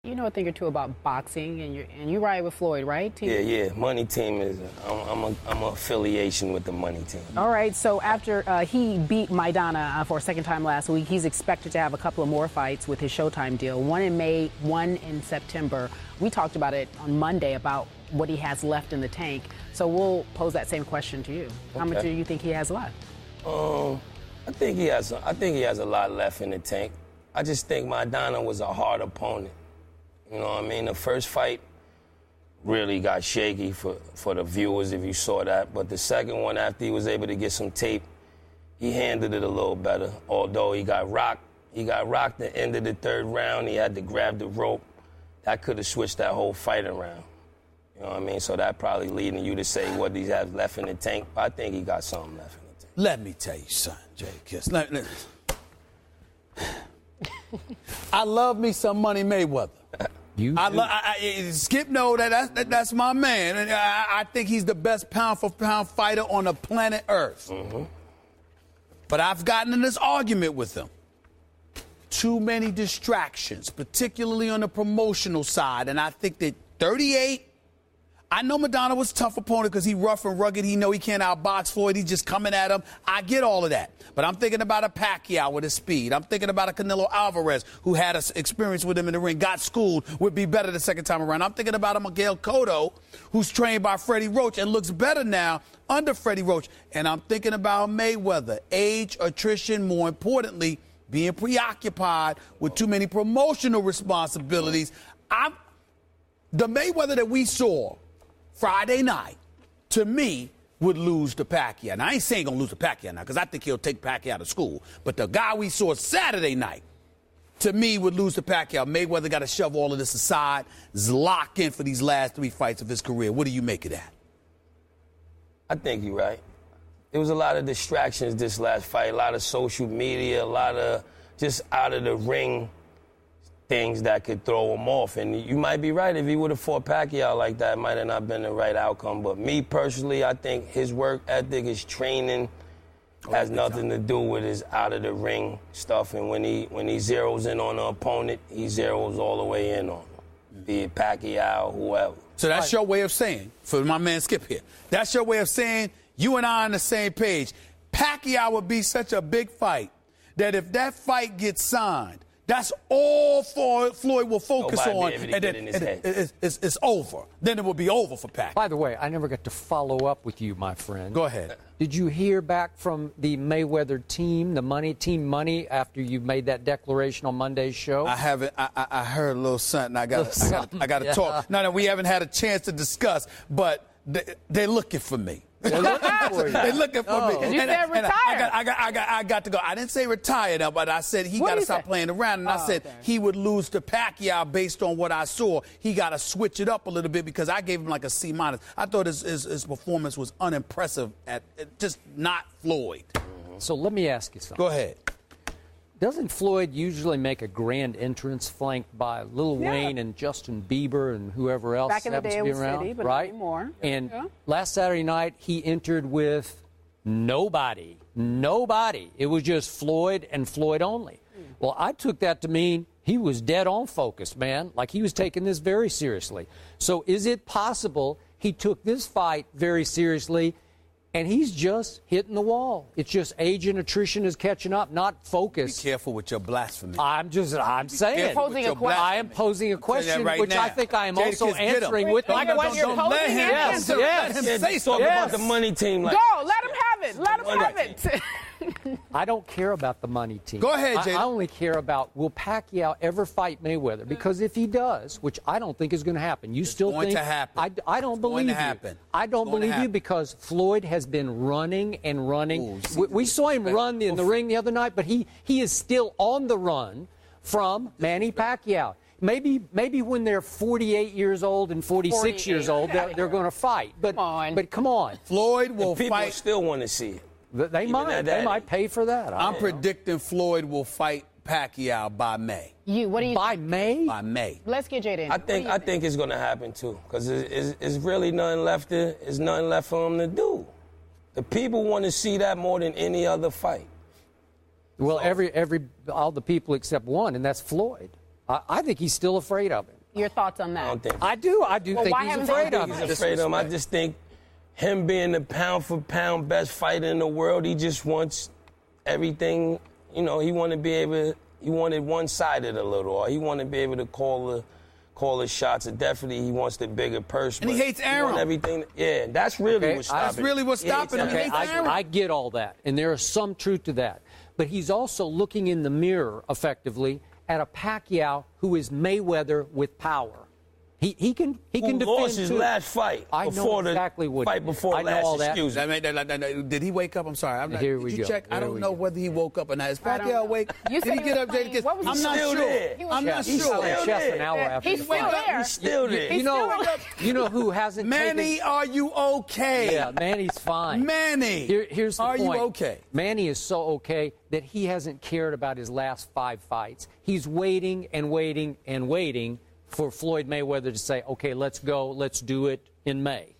You know a thing or two about boxing, and you ride with Floyd, right? Yeah. Money Team is. I'm a affiliation with the Money Team. All right. So after he beat Maidana for a second time last week, he's expected to have a couple of more fights with his Showtime deal. One in May, one in September. We talked about it on Monday about what he has left in the tank. So we'll pose that same question to you. How much do you think he has left? I think he has a lot left in the tank. I just think Maidana was a hard opponent. You know what I mean? The first fight really got shaky for the viewers if you saw that. But the second one, after he was able to get some tape, he handled it a little better. Although he got rocked at the end of the third round. He had to grab the rope. That could have switched that whole fight around. You know what I mean? So that probably leading you to say what he has left in the tank. But I think he got something left in the tank. Let me tell you something, Jadakiss. I love me some Money Mayweather. Skip know that's my man. And I think he's the best pound-for-pound fighter on the planet Earth. Mm-hmm. But I've gotten in this argument with him. Too many distractions, particularly on the promotional side. And I think that 38, I know Maidana was a tough opponent because he rough and rugged. He know he can't outbox Floyd. He's just coming at him. I get all of that. But I'm thinking about a Pacquiao with his speed. I'm thinking about a Canelo Alvarez who had an experience with him in the ring, got schooled, would be better the second time around. I'm thinking about a Miguel Cotto who's trained by Freddie Roach and looks better now under Freddie Roach. And I'm thinking about Mayweather, age, attrition, more importantly, being preoccupied with too many promotional responsibilities. The Mayweather that we saw Friday night, to me, would lose to Pacquiao. Now, I ain't saying going to lose to Pacquiao now, because I think he'll take Pacquiao to school. But the guy we saw Saturday night, to me, would lose to Pacquiao. Mayweather got to shove all of this aside, is locked in for these last 3 fights of his career. What do you make of that? I think you're right. There was a lot of distractions this last fight, a lot of social media, a lot of just out of the ring things that could throw him off. And you might be right. If he would have fought Pacquiao like that, it might have not been the right outcome. But me personally, I think his work ethic, his training has nothing to do with his out of the ring stuff. And when he zeroes in on an opponent, he zeroes all the way in on him, be it Pacquiao, whoever. So that's your way of saying, for my man Skip here, that's your way of saying you and I on the same page. Pacquiao would be such a big fight that if that fight gets signed, that's all Floyd will focus on, and then it's over. Then it will be over for Pac. By the way, I never got to follow up with you, my friend. Go ahead. Did you hear back from the Mayweather team, Team Money, after you made that declaration on Monday's show? I haven't. I heard a little something. I got to talk. No, we haven't had a chance to discuss, but they're looking for me. They're looking for you. They're looking for me. You said retire. I got to go. I didn't say retire now, but I said he got to stop playing around. And I said he would lose to Pacquiao based on what I saw. He got to switch it up a little bit because I gave him like a C-. I thought his performance was unimpressive at just not Floyd. So let me ask you something. Go ahead. Doesn't Floyd usually make a grand entrance flanked by Lil Wayne and Justin Bieber and whoever else Back in the happens day to be it was around? City, but right? not anymore. And last Saturday night, he entered with nobody. Nobody. It was just Floyd and Floyd only. Well, I took that to mean he was dead on focused, man. Like he was taking this very seriously. So is it possible he took this fight very seriously and he's just hitting the wall? It's just age and attrition is catching up, not focus. Be careful with your blasphemy. I'm saying. I am posing a question, right which now. I think I am Jadakiss, also answering with Like what you're don't let posing him, as? let him say something about the Money Team. Like, Go, let him have it. Let him have it. I don't care about the Money Team. Go ahead, Jada. I only care about, will Pacquiao ever fight Mayweather? Because if he does, which I don't think is going to happen, you still think? It's going to happen. I don't believe you. I don't believe you because Floyd has been running and running. We saw him run in the ring the other night, but he is still on the run from Manny Pacquiao. Maybe when they're 48 years old and 46 years old, they're going to fight. But come on. Floyd will people fight. Still want to see it. They might pay for that. I'm predicting Floyd will fight Pacquiao by May. What do you? By May? By May. Let's get Jada in. I think it's going to happen too, because it's really nothing left. There's nothing left for him to do. The people want to see that more than any other fight. Well, all the people except one, and that's Floyd. I think he's still afraid of him. Your thoughts on that? I don't think. I do think why he's haven't they afraid done of that? him. He's afraid of him. I just think him being the pound-for-pound best fighter in the world, he just wants everything. You know, he wanted one-sided a little, or he wanted to be able to call the shots. And definitely, he wants the bigger purse. And he hates Aaron. Everything. Yeah, that's really what's stopping. That's really what's stopping him. Okay, I get all that, and there is some truth to that. But he's also looking in the mirror, effectively, at a Pacquiao who is Mayweather with power. He can defend lost his too. last fight. I know exactly what. Fight before I know last. all that. Excuse me. Did he wake up? I'm sorry. I'm not, Here we did you go. check? I Here don't we know go. whether he woke up or not. Is Pacquiao know. awake? You Did said he get he up, was playing- Jadakiss? what was I'm he not still sure. there? I'm not He's sure. still Chess there. an hour after He's the still fight. there. He's still there. You know who hasn't Manny, taken... are you okay? Yeah, Manny's fine. Manny, Here's the are point. you okay? Manny is so okay that he hasn't cared about his last 5 fights. He's waiting and waiting and waiting for Floyd Mayweather to say, okay, let's go, let's do it in May.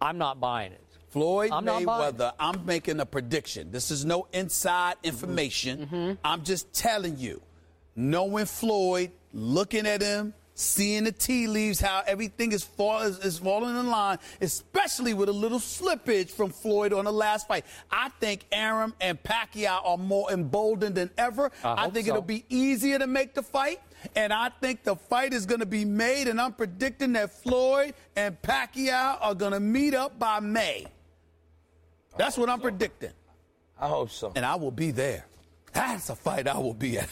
I'm not buying it. Floyd I'm not buying Mayweather, I'm making a prediction. This is no inside information. I'm just telling you, knowing Floyd, looking at him, seeing the tea leaves, how everything is falling in line, especially with a little slippage from Floyd on the last fight. I think Aaron and Pacquiao are more emboldened than ever. I think it'll be easier to make the fight. And I think the fight is going to be made, and I'm predicting that Floyd and Pacquiao are going to meet up by May. That's what I'm predicting. I hope so. And I will be there. That's a fight I will be at.